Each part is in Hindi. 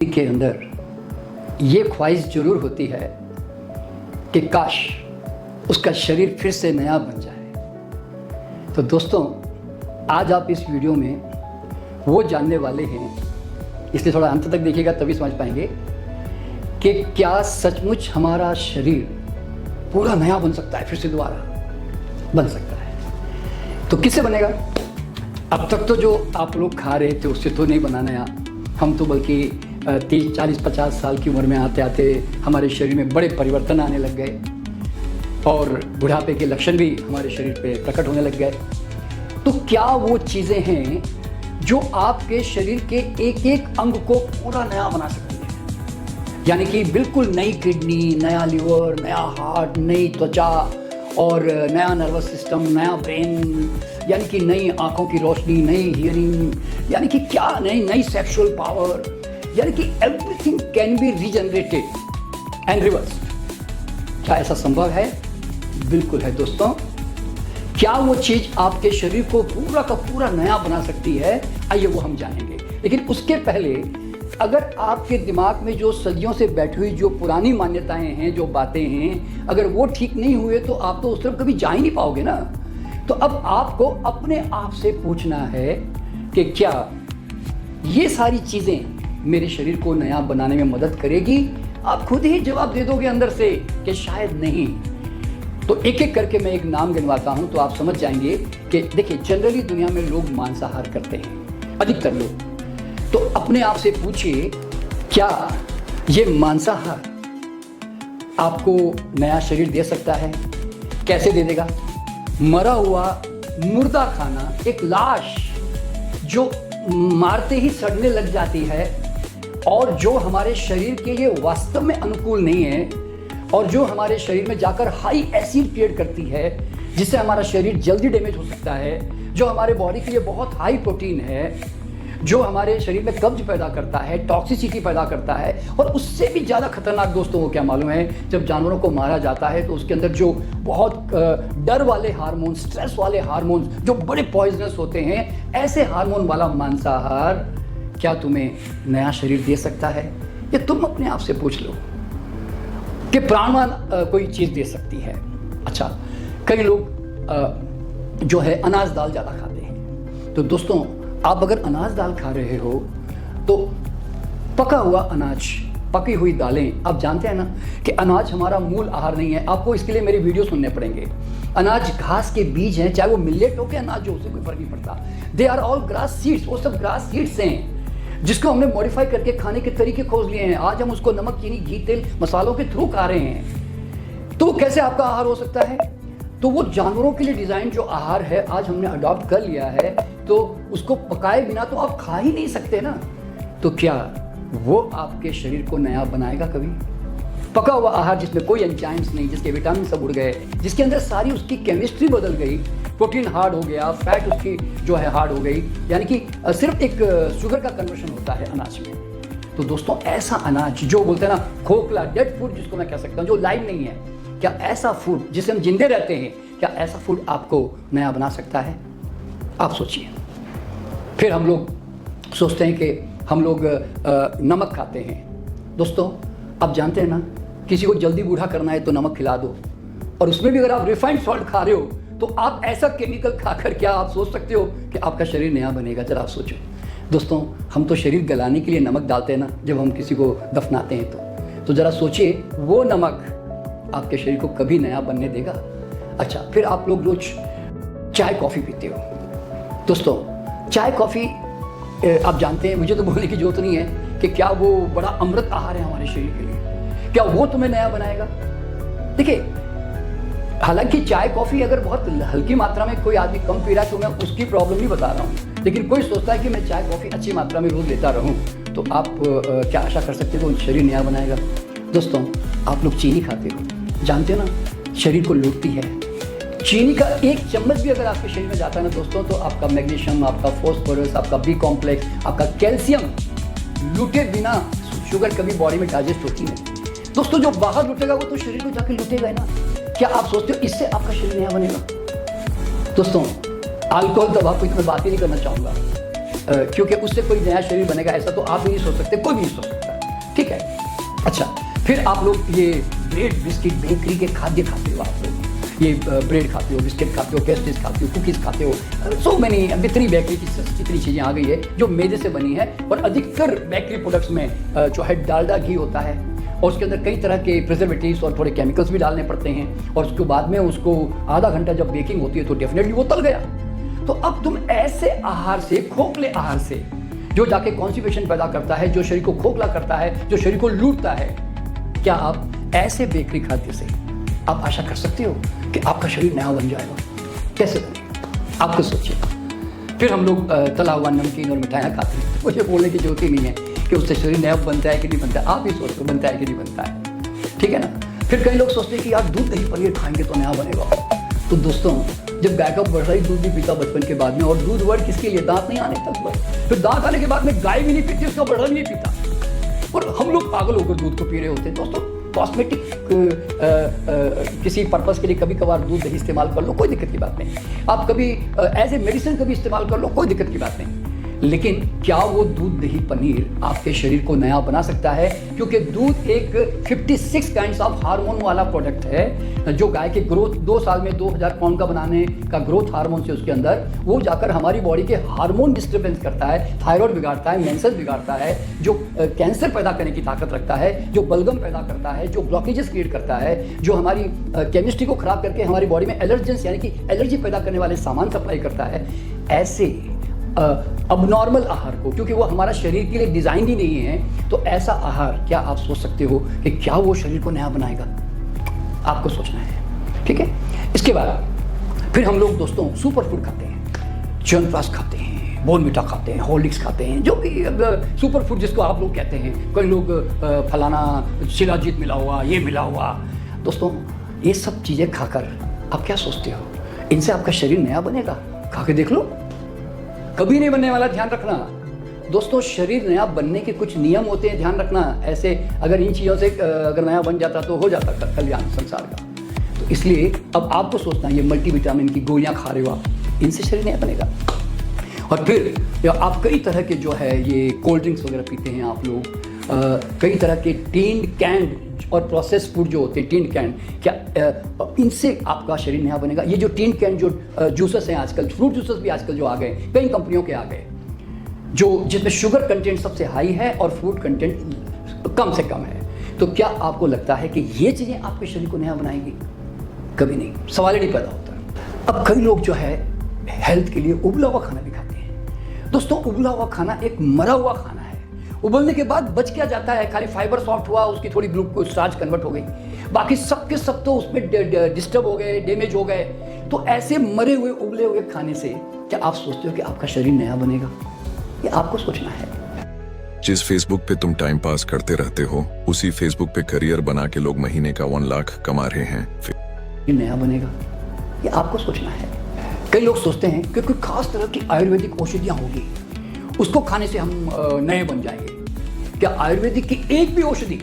के अंदर ये ख्वाहिश जरूर होती है कि काश उसका शरीर फिर से नया बन जाए। तो दोस्तों, आज आप इस वीडियो में वो जानने वाले हैं, इसलिए थोड़ा अंत तक देखिएगा तभी समझ पाएंगे कि क्या सचमुच हमारा शरीर पूरा नया बन सकता है, फिर से दोबारा बन सकता है। तो किससे बनेगा? अब तक तो जो आप लोग खा रहे थे उससे तो नहीं बना नया। हम तो बल्कि 30, 40, 50 साल की उम्र में आते आते हमारे शरीर में बड़े परिवर्तन आने लग गए और बुढ़ापे के लक्षण भी हमारे शरीर पे प्रकट होने लग गए। तो क्या वो चीज़ें हैं जो आपके शरीर के एक एक अंग को पूरा नया बना सकती है? यानी कि बिल्कुल नई किडनी, नया लिवर, नया हार्ट, नई त्वचा और नया नर्वस सिस्टम, नया ब्रेन, यानी कि नई आंखों की रोशनी, नई हियरिंग, यानी कि क्या नई सेक्सुअल पावर, यानी कि everything can be regenerated and reversed. क्या ऐसा संभव है? बिल्कुल है दोस्तों। क्या वो चीज़ आपके शरीर को पूरा का पूरा नया बना सकती है? आइए वो हम जानेंगे। लेकिन उसके पहले अगर आपके दिमाग में जो सदियों से बैठी हुई जो पुरानी मान्यताएं हैं, जो बातें हैं, अगर वो ठीक नहीं हुए तो आप तो उस तरफ कभी जा ही नहीं पाओगे ना। तो अब आपको अपने आप से पूछना है कि क्या ये सारी चीज़ें मेरे शरीर को नया बनाने में मदद करेगी? आप खुद ही जवाब दे दोगे अंदर से कि शायद नहीं। तो एक एक करके मैं एक नाम गिनवाता हूं तो आप समझ जाएंगे कि देखिए, जनरली दुनिया में लोग मांसाहार करते हैं, अधिकतर लोग। तो अपने आप से पूछिए, क्या ये मांसाहार आपको नया शरीर दे सकता है? कैसे दे देगा? मरा हुआ मुर्दा खाना, एक लाश जो मारते ही सड़ने लग जाती है और जो हमारे शरीर के लिए वास्तव में अनुकूल नहीं है और जो हमारे शरीर में जाकर हाई एसिड क्रिएट करती है, जिससे हमारा शरीर जल्दी डैमेज हो सकता है, जो हमारे बॉडी के लिए बहुत हाई प्रोटीन है, जो हमारे शरीर में कब्ज पैदा करता है, टॉक्सिसिटी पैदा करता है। और उससे भी ज़्यादा खतरनाक दोस्तों को क्या मालूम है, जब जानवरों को मारा जाता है तो उसके अंदर जो बहुत डर वाले हार्मोन, स्ट्रेस वाले हार्मोन जो बड़े पॉइजनस होते हैं, ऐसे हार्मोन वाला मांसाहार क्या तुम्हें नया शरीर दे सकता है? ये तुम अपने आप से पूछ लो कि प्राणवान कोई चीज़ दे सकती है। अच्छा, कई लोग जो है अनाज दाल ज़्यादा खाते हैं। तो दोस्तों, आप अगर अनाज दाल खा रहे हो तो पका हुआ अनाज, पकी हुई दालें, आप जानते हैं ना कि अनाज हमारा मूल आहार नहीं है। आपको इसके लिए मेरे वीडियो सुनने पड़ेंगे। अनाज घास के बीज हैं, चाहे वो मिलेट हो के अनाज हो, उससे कोई फर्क नहीं पड़ता। They are all grass seeds, वो सब ग्रास सीड्स हैं जिसको हमने मॉडिफाई करके खाने के तरीके खोज लिए हैं। आज हम उसको नमक, चीनी, घी, तेल, मसालों के थ्रू खा रहे हैं। तो कैसे आपका आहार हो सकता है? तो वो जानवरों के लिए डिज़ाइन जो आहार है आज हमने अडॉप्ट कर लिया है, तो उसको पकाए बिना तो आप खा ही नहीं सकते ना। तो क्या वो आपके शरीर को नया बनाएगा कभी? पका हुआ आहार जिसमें कोई एंजाइम्स नहीं, जिसके विटामिन सब उड़ गए, जिसके अंदर सारी उसकी केमिस्ट्री बदल गई, प्रोटीन हार्ड हो गया, फैट उसकी जो है हार्ड हो गई, यानी कि सिर्फ एक शुगर का कन्वर्शन होता है अनाज में। तो दोस्तों, ऐसा अनाज जो बोलते हैं ना खोखला, डेड फूड जिसको मैं कह सकता हूँ, जो लाइव नहीं है, क्या ऐसा फूड जिसे हम जिंदे रहते हैं, क्या ऐसा फूड आपको नया बना सकता है? आप सोचिए। फिर हम लोग सोचते हैं कि हम लोग नमक खाते हैं। दोस्तों, आप जानते हैं ना, किसी को जल्दी बूढ़ा करना है तो नमक खिला दो, और उसमें भी अगर आप रिफाइंड सॉल्ट खा रहे हो तो आप ऐसा केमिकल खाकर क्या आप सोच सकते हो कि आपका शरीर नया बनेगा? जरा आप सोचो। दोस्तों, हम तो शरीर गलाने के लिए नमक डालते हैं ना, जब हम किसी को दफनाते हैं तो जरा सोचिए, वो नमक आपके शरीर को कभी नया बनने देगा? अच्छा, फिर आप लोग रोज चाय कॉफ़ी पीते हो। दोस्तों, चाय कॉफ़ी आप जानते हैं, मुझे तो बोलने की जरूरत नहीं है कि क्या वो बड़ा अमृत आहार है हमारे शरीर के लिए। क्या वो तुम्हें नया बनाएगा? देखिए, हालांकि चाय कॉफ़ी अगर बहुत हल्की मात्रा में कोई आदमी कम पी रहा है तो मैं उसकी प्रॉब्लम नहीं बता रहा हूँ, लेकिन कोई सोचता है कि मैं चाय कॉफ़ी अच्छी मात्रा में रोज़ लेता रहूँ, तो आप क्या आशा कर सकते हो शरीर नया बनाएगा? दोस्तों, आप लोग चीनी खाते हो, जानते हो ना, शरीर को लूटती है। चीनी का एक चम्मच भी अगर आपके शरीर में जाता है ना दोस्तों, तो आपका मैग्नीशियम, आपका फॉस्फोरस, आपका बी कॉम्प्लेक्स, आपका कैल्शियम लूटे बिना शुगर कभी बॉडी में डाइजेस्ट होती है। दोस्तों, जो बाहर लूटेगा वो तो शरीर को जाके लूटेगा ना। क्या आप सोचते हो इससे आपका शरीर नया बनेगा? दोस्तों, अल्कोहल तंबाकू की मैं बात ही नहीं करना चाहूँगा, क्योंकि उससे कोई नया शरीर बनेगा ऐसा तो आप भी नहीं सोच सकते, कोई भी नहीं सोच सकता। ठीक है। अच्छा, फिर आप लोग ये ब्रेड, बिस्किट, बेकरी के खाद्य खाते हो, आप लोग ये ब्रेड खाते हो, बिस्किट खाते हो, पेस्ट्रीज खाते हो, कुकीज़ खाते हो, सो मैनी इतनी बेकरी की इतनी चीज़ें आ गई है जो मैदे से बनी है। और अधिकतर बेकरी प्रोडक्ट्स में जो है डालडा घी होता है और उसके अंदर कई तरह के प्रिजर्वेटिव्स और थोड़े केमिकल्स भी डालने पड़ते हैं और उसके बाद में उसको आधा घंटा जब बेकिंग होती है तो डेफिनेटली वो तल गया। तो अब तुम ऐसे आहार से, खोखले आहार से, जो जाके कॉन्स्टिपेशन पैदा करता है, जो शरीर को खोखला करता है, जो शरीर को लूटता है, क्या आप ऐसे बेकरी खाद्य से आप आशा कर सकते हो कि आपका शरीर नया बन जाएगा? कैसे बनेगा? आप तो सोचिए। फिर हम लोग तला हुआ नमकीन और मिठाइयाँ खाते हैं, मुझे बोलने की जरूरत ही नहीं है कि उससे शरीर नया बनता है कि नहीं बनता है, आप ही सोचो बनता है कि नहीं बनता है, ठीक है ना। फिर कई लोग सोचते हैं कि यार दूध दही पनीर खाएंगे तो नया बनेगा। तो दोस्तों, जब गाय का बड़ा ही दूध नहीं पीता बचपन के बाद में, और दूध वर्ड किसके लिए, दांत नहीं आने तक बस, फिर दांत आने के बाद में गाय भी नहीं पीती, उसका बड़ा भी नहीं पीता, और हम लोग पागल होकर दूध को पी रहे होते हैं। दोस्तों, कॉस्मेटिक किसी पर्पस के लिए कभी कभार दूध दही इस्तेमाल कर लो, कोई दिक्कत की बात नहीं। आप कभी एज ए मेडिसिन कभी इस्तेमाल कर लो, कोई दिक्कत की बात नहीं। लेकिन क्या वो दूध दही पनीर आपके शरीर को नया बना सकता है? क्योंकि दूध एक 56 काइंड्स ऑफ हार्मोन वाला प्रोडक्ट है जो गाय के ग्रोथ 2 साल में 2000 पाउंड का बनाने का ग्रोथ हार्मोन से उसके अंदर वो जाकर हमारी बॉडी के हार्मोन डिस्टर्बेंस करता है, थायराइड बिगाड़ता है, मेंसेस बिगाड़ता है, जो कैंसर पैदा करने की ताकत रखता है, जो बलगम पैदा करता है, जो ब्लॉकेजेस क्रिएट करता है, जो हमारी केमिस्ट्री को खराब करके हमारी बॉडी में एलर्जेंस यानी कि एलर्जी पैदा करने वाले सामान सप्लाई करता है। ऐसे अबनॉर्मल आहार को, क्योंकि वो हमारा शरीर के लिए डिज़ाइन ही नहीं है, तो ऐसा आहार क्या आप सोच सकते हो कि क्या वो शरीर को नया बनाएगा? आपको सोचना है, ठीक है। इसके बाद फिर हम लोग दोस्तों सुपर फूड खाते हैं, च्यवनप्राश खाते हैं, बोर्नविटा खाते हैं, हॉर्लिक्स खाते हैं, जो भी सुपर फूड जिसको आप लोग कहते हैं। कई लोग फलाना शिलाजीत मिला हुआ, ये मिला हुआ। दोस्तों, ये सब चीज़ें खाकर आप क्या सोचते हो इनसे आपका शरीर नया बनेगा? खा के देख लो, कभी नहीं बनने वाला, ध्यान रखना। दोस्तों, शरीर नया बनने के कुछ नियम होते हैं, ध्यान रखना। ऐसे अगर इन चीज़ों से अगर नया बन जाता तो हो जाता कल्याण संसार का। तो इसलिए अब आपको सोचना, ये मल्टीविटामिन की गोलियां खा रहे हो आप, इनसे शरीर नया बनेगा। और फिर आप कई तरह के जो है ये कोल्ड ड्रिंक्स वगैरह पीते हैं आप लोग, कई तरह के टीन्ड कैंड और प्रोसेस फूड जो होते हैं, टीन्ड कैंड, क्या इनसे आपका शरीर नया बनेगा? ये जो टीन्ड कैंड जो जूसेस हैं आजकल, फ्रूट जूसेस भी आजकल जो आ गए, कई कंपनियों के आ गए, जो जिसमें शुगर कंटेंट सबसे हाई है और फूड कंटेंट कम से कम है, तो क्या आपको लगता है कि ये चीज़ें आपके शरीर को नया बनाएंगी? कभी नहीं, सवाल ही नहीं पैदा होता। अब कई लोग जो है हेल्थ के लिए उबला हुआ खाना भी खाते हैं। दोस्तों, उबला हुआ खाना एक मरा हुआ खाना है। उबलने के बाद बच क्या जाता है? खाली फाइबर सॉफ्ट हुआ, उसकी थोड़ी ग्लूकोज स्टार्च कन्वर्ट हो गई, बाकी सब के सब तो उसमें डिस्टर्ब हो गए, डैमेज हो गए। तो ऐसे मरे हुए उबले हुए खाने से क्या आप सोचते हो कि आपका शरीर नया बनेगा? ये आपको सोचना है। जिस फेसबुक पे तुम टाइम पास करते रहते हो, उसी फेसबुक पे करियर बना के लोग महीने का 1 लाख कमा रहे हैं। ये नया बनेगा, ये आपको सोचना है। कई लोग सोचते हैं कि कोई खास तरह की आयुर्वेदिक औषधियाँ होगी, उसको खाने से हम नए बन जाएंगे। क्या आयुर्वेदिक की एक भी औषधि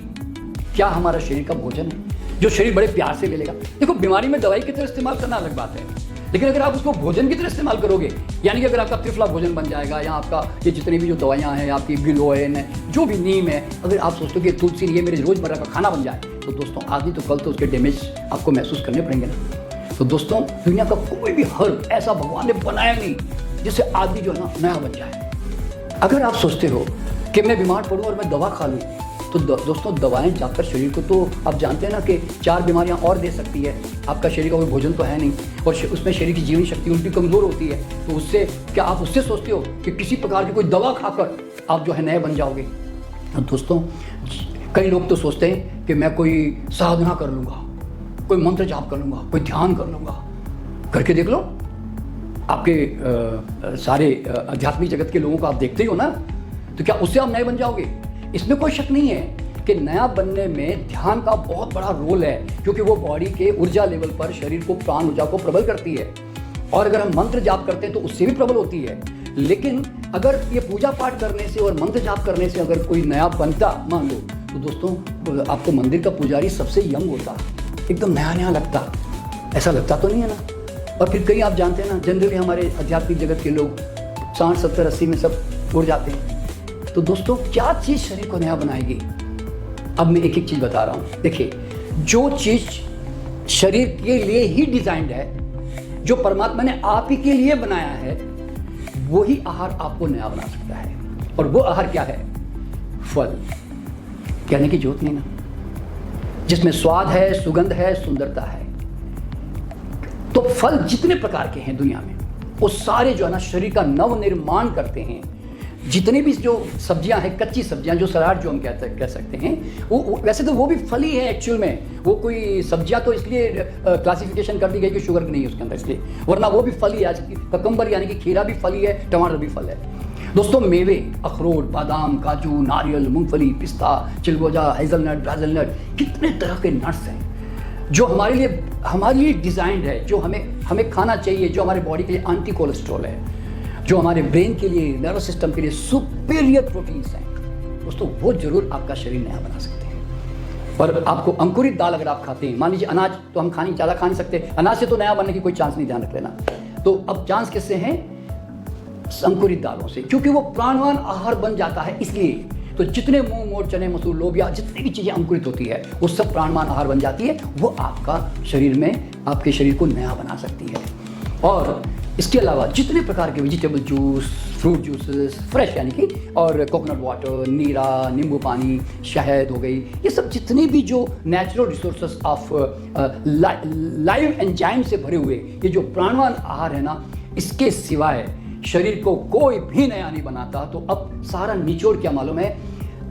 क्या हमारा शरीर का भोजन है जो शरीर बड़े प्यार से ले लेगा? देखो, बीमारी में दवाई की तरह इस्तेमाल करना अलग बात है, लेकिन अगर आप उसको भोजन की तरह इस्तेमाल करोगे, यानी कि अगर आपका त्रिफला भोजन बन जाएगा, या आपका ये जितनी भी जो दवाइयाँ हैं, आपकी गिलोयन है, जो भी नीम है, अगर आप सोचते हो कि तुलसी ये मेरे रोज़मर्रा का खाना बन जाए, तो दोस्तों आज नहीं तो कल तो उसके डैमेज आपको महसूस करने पड़ेंगे ना। तो दोस्तों, दुनिया का कोई भी हर्ब ऐसा भगवान ने बनाया नहीं जिससे आदमी जो है ना नया बन जाए। अगर आप सोचते हो कि मैं बीमार पड़ूँ और मैं दवा खा लूँ, तो दोस्तों दवाएं जाकर शरीर को, तो आप जानते हैं ना कि 4 बीमारियां और दे सकती है। आपका शरीर का कोई भोजन तो है नहीं, और उसमें शरीर की जीवन शक्ति उल्टी कमज़ोर होती है, तो उससे क्या आप उससे सोचते हो कि किसी प्रकार की कोई दवा खाकर आप जो है नए बन जाओगे? तो दोस्तों, कई लोग तो सोचते हैं कि मैं कोई साधना कर लूँगा, कोई मंत्र जाप कर लूँगा, कोई ध्यान कर लूँगा। करके देख लो, आपके सारे आध्यात्मिक जगत के लोगों को आप देखते ही हो ना, तो क्या उससे आप नए बन जाओगे? इसमें कोई शक नहीं है कि नया बनने में ध्यान का बहुत बड़ा रोल है, क्योंकि वो बॉडी के ऊर्जा लेवल पर शरीर को, प्राण ऊर्जा को प्रबल करती है। और अगर हम मंत्र जाप करते हैं तो उससे भी प्रबल होती है। लेकिन अगर ये पूजा पाठ करने से और मंत्र जाप करने से अगर कोई नया बनता मान लो, तो दोस्तों आपको मंदिर का पुजारी सबसे यंग होता, एकदम नया नया लगता, ऐसा लगता तो नहीं है ना। और फिर कहीं आप जानते हैं ना, जनरली हमारे आध्यात्मिक जगत के लोग 60, 70, 80 में सब उड़ जाते हैं। तो दोस्तों, क्या चीज़ शरीर को नया बनाएगी? अब मैं एक एक चीज़ बता रहा हूँ। देखिए, जो चीज़ शरीर के लिए ही डिजाइंड है, जो परमात्मा ने आप ही के लिए बनाया है, वही आहार आपको नया बना सकता है। और वो आहार क्या है? फल। कहने की जरूरत नहीं ना, जिसमें स्वाद है, सुगंध है, सुंदरता है। तो फल जितने प्रकार के हैं दुनिया में, वो सारे जो है ना शरीर का नव निर्माण करते हैं। जितनी भी जो सब्जियां हैं, कच्ची सब्जियां, जो सलाद जो हम कह सकते हैं, वो वैसे तो वो भी फल ही है एक्चुअल में। वो कोई सब्जियां तो इसलिए क्लासिफिकेशन कर दी गई कि शुगर नहीं है उसके अंदर, इसलिए, वरना वो भी फल ही है। आज ककम्बर यानी कि खीरा भी फल ही है, टमाटर भी फल है। दोस्तों, मेवे, अखरोट, बादाम, काजू, नारियल, मूंगफली, पिस्ता, चिलगोजा, हेजलनट, ब्राज़लनट, कितने तरह के नट्स हैं जो हमारे लिए डिज़ाइंड है, जो हमें खाना चाहिए, जो हमारे बॉडी के लिए एंटी कोलेस्ट्रॉल है, जो हमारे ब्रेन के लिए, नर्वस सिस्टम के लिए सुपीरियर प्रोटीन्स हैं। दोस्तों, वो जरूर आपका शरीर नया बना सकते हैं। और आपको अंकुरित दाल अगर आप खाते हैं, मान लीजिए अनाज तो हम ज़्यादा खा नहीं सकते, अनाज से तो नया बनने की कोई चांस नहीं, ध्यान रख लेना। तो अब चांस किससे हैं? अंकुरित दालों से, क्योंकि वो प्राणवान आहार बन जाता है। इसलिए तो जितने मूंग, मोठ, चने, मसूर, लोबिया, जितनी भी चीज़ें अंकुरित होती है, वो सब प्राणवान आहार बन जाती है। वो आपके शरीर को नया बना सकती है। और इसके अलावा जितने प्रकार के vegetable juice, fruit juices, fresh यानी कि, और कोकोनट वाटर, नीरा, नींबू पानी, शहद हो गई, ये सब जितने भी जो natural resources of live enzyme से भरे हुए ये जो प्राणवान आहार है ना, इसके सिवाय शरीर को कोई भी नया नहीं बनाता। तो अब सारा निचोड़ क्या मालूम है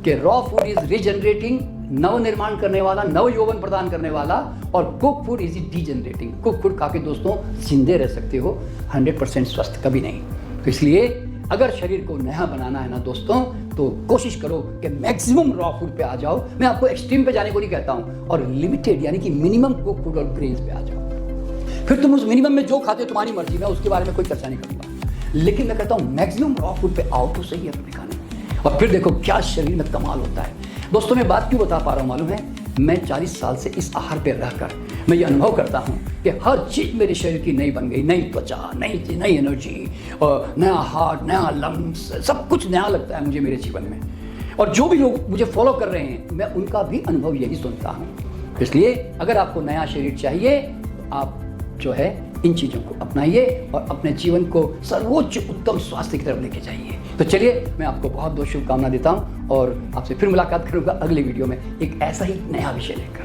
कि रॉ फूड इज रीजनरेटिंग, नव निर्माण करने वाला, नव यौवन प्रदान करने वाला, और cook food is degenerating. Cook food खा के दोस्तों जिंदे रह सकते हो, 100% स्वस्थ कभी नहीं। तो इसलिए अगर शरीर को नया बनाना है ना दोस्तों, तो कोशिश करो कि मैक्सिमम रॉ फूड पे आ जाओ। मैं आपको एक्सट्रीम पे जाने को नहीं कहता हूँ, और लिमिटेड यानी कि मिनिमम कुक फूड और ग्रेन्स पे आ जाओ। फिर तुम उस मिनिमम में जो खाते हो तुम्हारी मर्जी, मैं उसके बारे में कोई चर्चा नहीं करूँगा, लेकिन मैं कहता हूँ मैक्सिमम रॉ फूड पे आओ तो सही है अपने खाने में, और फिर देखो क्या शरीर में कमाल होता है। दोस्तों, मैं बात क्यों बता पा रहा हूँ मालूम है? मैं 40 साल से इस आहार पे रहकर मैं ये अनुभव करता हूँ कि हर चीज़ मेरे शरीर की नई बन गई। नई त्वचा, नई एनर्जी, और नया हार्ट, नया लंग्स, सब कुछ नया लगता है मुझे मेरे जीवन में। और जो भी लोग मुझे फॉलो कर रहे हैं, मैं उनका भी अनुभव यही सुनता हूँ। इसलिए अगर आपको नया शरीर चाहिए, आप जो है इन चीज़ों को अपनाइए और अपने जीवन को सर्वोच्च उत्तम स्वास्थ्य की तरफ लेके जाइए। तो चलिए, मैं आपको बहुत बहुत शुभकामना देता हूँ, और आपसे फिर मुलाकात करूँगा अगले वीडियो में एक ऐसा ही नया विषय लेकर।